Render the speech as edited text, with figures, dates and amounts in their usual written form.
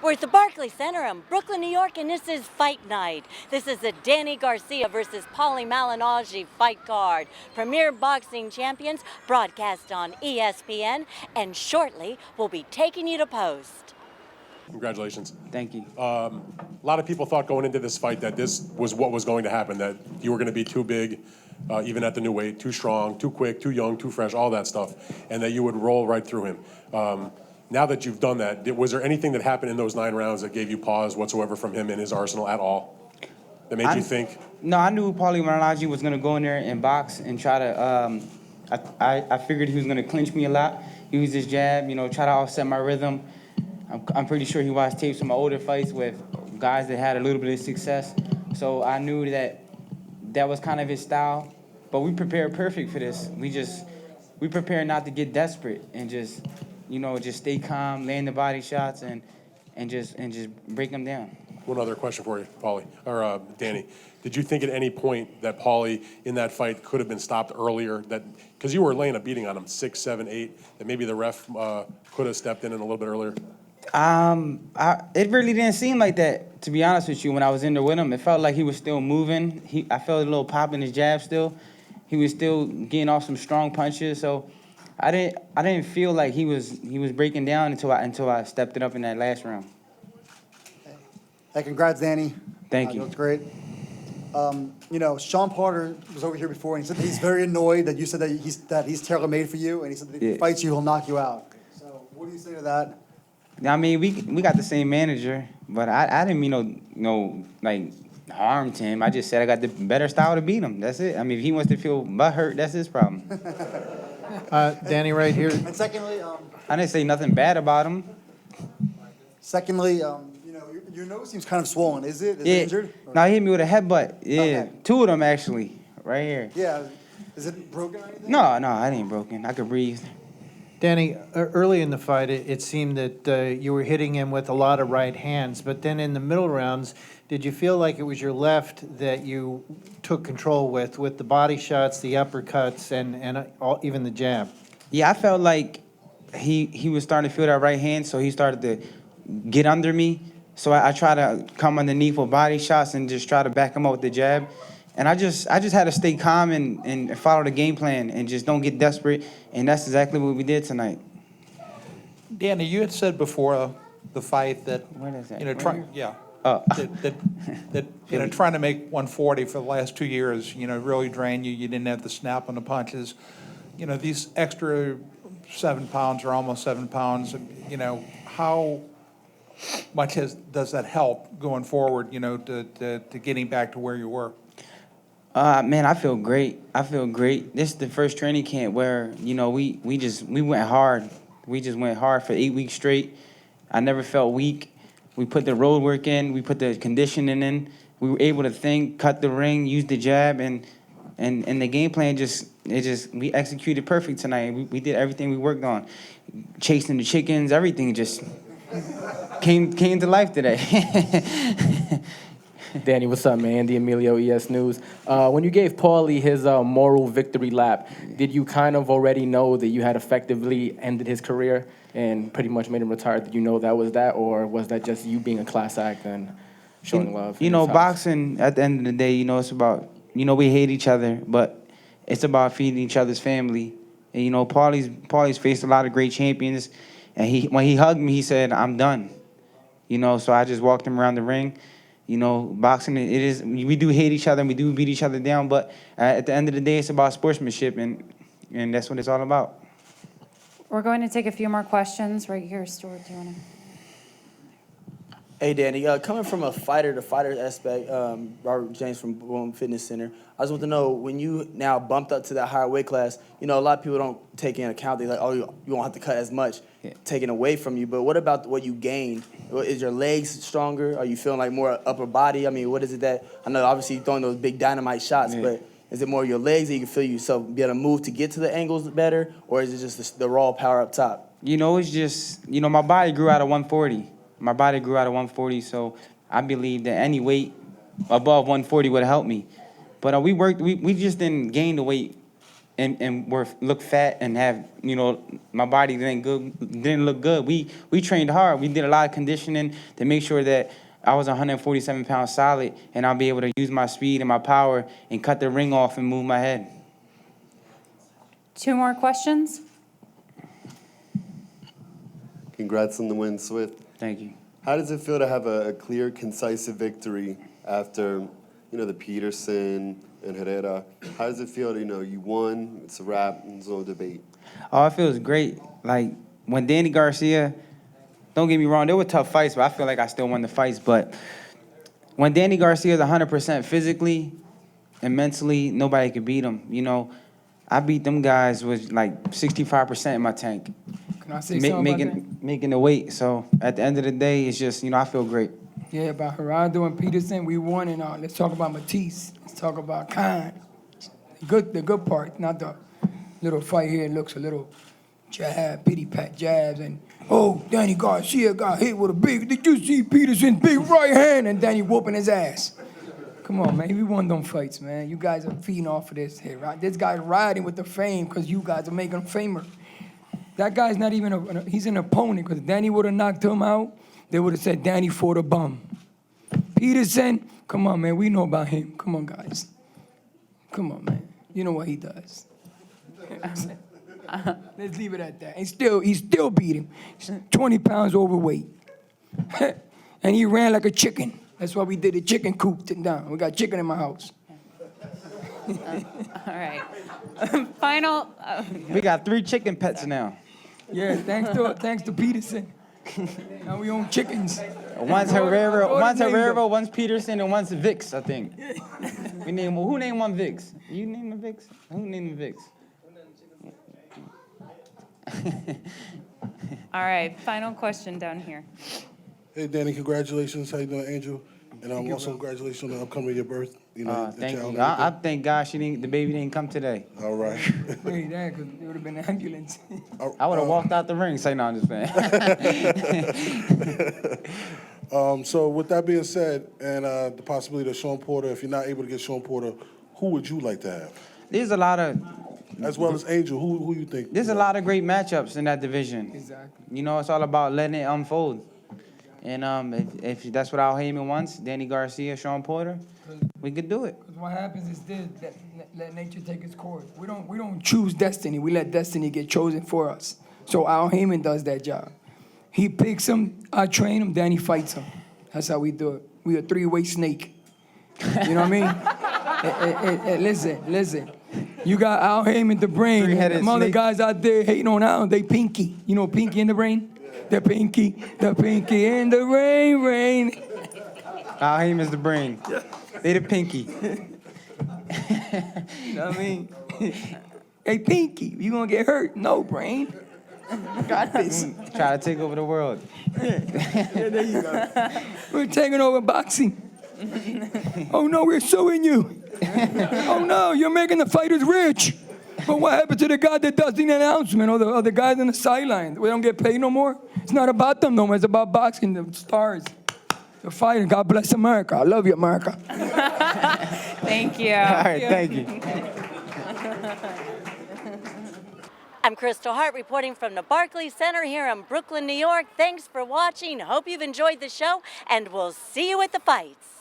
We're at the Barclays Center in Brooklyn, New York, and this is Fight Night. This is the Danny Garcia versus Paulie Malignaggi fight card. Premier Boxing Champions broadcast on ESPN, and shortly we'll be taking you to post. Congratulations. Thank you. A lot of people thought going into this fight that this was what was going to happen, that you were going to be too big, even at the new weight, too strong, too quick, too young, too fresh, all that stuff, and that you would roll right through him. Now that you've done that, was there anything that happened in those 9 rounds that gave you pause whatsoever from him in his arsenal at all? That made you think? No, I knew Paulie Malignaggi was going to go in there and box and try to, I figured he was going to clinch me a lot. Use his jab, try to offset my rhythm. I'm pretty sure he watched tapes from my older fights with guys that had a little bit of success. So I knew that was kind of his style. But we prepared perfect for this. We prepared not to get desperate and just stay calm, land the body shots, and just break them down. One other question for you, Paulie, or Danny. Did you think at any point that Paulie in that fight could have been stopped earlier? Because you were laying a beating on him, 6, 7, 8, that maybe the ref could have stepped in a little bit earlier? It really didn't seem like that, to be honest with you. When I was in there with him, it felt like he was still moving. I felt a little pop in his jab still. He was still getting off some strong punches. So I didn't feel like he was breaking down until I stepped it up in that last round. Hey, congrats, Danny. Thank you. That was great. Sean Porter was over here before, and he said that he's very annoyed that you said that he's tailor-made for you, and he said that if he fights you, he'll knock you out. So what do you say to that? I mean, we got the same manager, but I didn't mean no harm to him. I just said I got the better style to beat him. That's it. I mean, if he wants to feel butthurt, that's his problem. Danny, right here. And secondly, I didn't say nothing bad about him. Secondly, your nose seems kind of swollen. Is it? Is it injured? No, he hit me with a headbutt. Yeah, Okay. 2 of them actually, right here. Yeah. Is it broken or anything? No, it ain't broken. I could breathe. Danny, early in the fight, it seemed that you were hitting him with a lot of right hands, but then in the middle rounds, did you feel like it was your left that you took control with the body shots, the uppercuts, and even the jab? Yeah, I felt like he was starting to feel that right hand, so he started to get under me. So I tried to come underneath with body shots and just try to back him up with the jab. And I just had to stay calm and follow the game plan and just don't get desperate. And that's exactly what we did tonight. Danny, you had said before the fight that What is that? trying to make 140 for the last 2 years, really drained you. You didn't have the snap on the punches. These extra 7 pounds or almost 7 pounds. How much does that help going forward? To getting back to where you were. Man, I feel great. This is the first training camp where, we went hard. We just went hard for 8 weeks straight. I never felt weak. We put the road work in. We put the conditioning in. We were able to think, cut the ring, use the jab, and the game plan we executed perfect tonight. We did everything we worked on. Chasing the chickens, everything just came to life today. Danny, what's up, man? Andy Emilio, ES News. When you gave Paulie his moral victory lap, did you kind of already know that you had effectively ended his career and pretty much made him retire? Did you know that was that, or was that just you being a class act and showing love? Boxing, at the end of the day, it's about, we hate each other, but it's about feeding each other's family. And, Paulie's faced a lot of great champions, and when he hugged me, he said, "I'm done." So I just walked him around the ring. Boxing, we do hate each other and we do beat each other down, but at the end of the day, it's about sportsmanship, and that's what it's all about. We're going to take a few more questions right here. Stuart, do you want to? Hey, Danny. Coming from a fighter-to-fighter aspect, Robert James from Boom Fitness Center, I just want to know, when you now bumped up to that higher weight class, a lot of people don't take into account, they're like, oh, you won't have to cut as much, taken away from you. But what about what you gained? Is your legs stronger? Are you feeling like more upper body? I mean, what is it that, I know obviously you're throwing those big dynamite shots, but is it more your legs that you can feel yourself be able to move to get to the angles better, or is it just the raw power up top? It's just, my body grew out of 140. My body grew out of 140, so I believe that any weight above 140 would have helped me. But we just didn't gain the weight and look fat and have, my body didn't look good. We trained hard. We did a lot of conditioning to make sure that I was 147 pounds solid, and I'll be able to use my speed and my power and cut the ring off and move my head. 2 more questions? Congrats on the win, Swift. Thank you. How does it feel to have a clear, concise victory after, the Peterson and Herrera? How does it feel to, you won, it's a wrap, and there's no debate? Oh, it feels great. Like, when Danny Garcia, don't get me wrong, there were tough fights, but I feel like I still won the fights. But when Danny Garcia is 100% physically and mentally, nobody could beat him. I beat them guys with like 65% in my tank. Can I say something about that? Making the weight. So at the end of the day, it's just, I feel great. Yeah, about Gerardo and Peterson, we won, and let's talk about Matisse. Let's talk about Khan. The good part, not the little fight here. It looks a little jab, pity-pat jabs, and Danny Garcia got hit with a big. Did you see Peterson's big right hand? And Danny whooping his ass. Come on, man. We won them fights, man. You guys are feeding off of this here, right? This guy's riding with the fame because you guys are making him famer. That guy's not even he's an opponent, because Danny would have knocked him out. They would have said Danny fought a bum. Peterson, come on, man. We know about him. Come on, guys. Come on, man. You know what he does. Let's leave it at that. He still beat him. He's 20 pounds overweight. And he ran like a chicken. That's why we did a chicken coop down. We got chicken in my house. All right. Final. We got 3 chicken pets now. Yeah, thanks to Peterson. Now we own chickens. One's Herrera, one's Peterson, and one's Vix, I think. Who named one Vix? You named the Vix? Who named the Vix? All right, final question down here. Hey, Danny, congratulations. How you doing, Angel? And also congratulations on the upcoming of your birth. Thank you. I thank God the baby didn't come today. All right. Wait, that, because it would have been an ambulance. I would have walked out the ring. Say, no, I'm just playing. So with that being said, and the possibility of Sean Porter, if you're not able to get Sean Porter, who would you like to have? There's a lot of... As well as Angel, who you think? There's a lot of great matchups in that division. Exactly. It's all about letting it unfold. And if that's what Al Heyman wants, Danny Garcia, Sean Porter, we could do it. Because what happens is this: let nature take its course. We don't choose destiny. We let destiny get chosen for us. So Al Heyman does that job. He picks him, I train him, Danny fights him. That's how we do it. We a 3-way snake. You know what I mean? Listen. You got Al Heyman, the brain. Them other guys out there hating on Al, they pinky. You know Pinky in the Brain? The pinky in the rain. Al Heyman's the brain. They the pinky. You know what I mean? Hey, Pinky, you gonna get hurt? No, brain. Got this. Try to take over the world. Yeah, there you go. We're taking over boxing. Oh no, we're suing you. Oh no, you're making the fighters rich. But what happened to the guy that does the announcement, or the guys on the sideline? We don't get paid no more? It's not about them no more. It's about boxing, the stars, the fighting. God bless America. I love you, America. Thank you. All right, thank you. I'm Kristal Hart reporting from the Barclays Center here in Brooklyn, New York. Thanks for watching. Hope you've enjoyed the show, and we'll see you at the fights.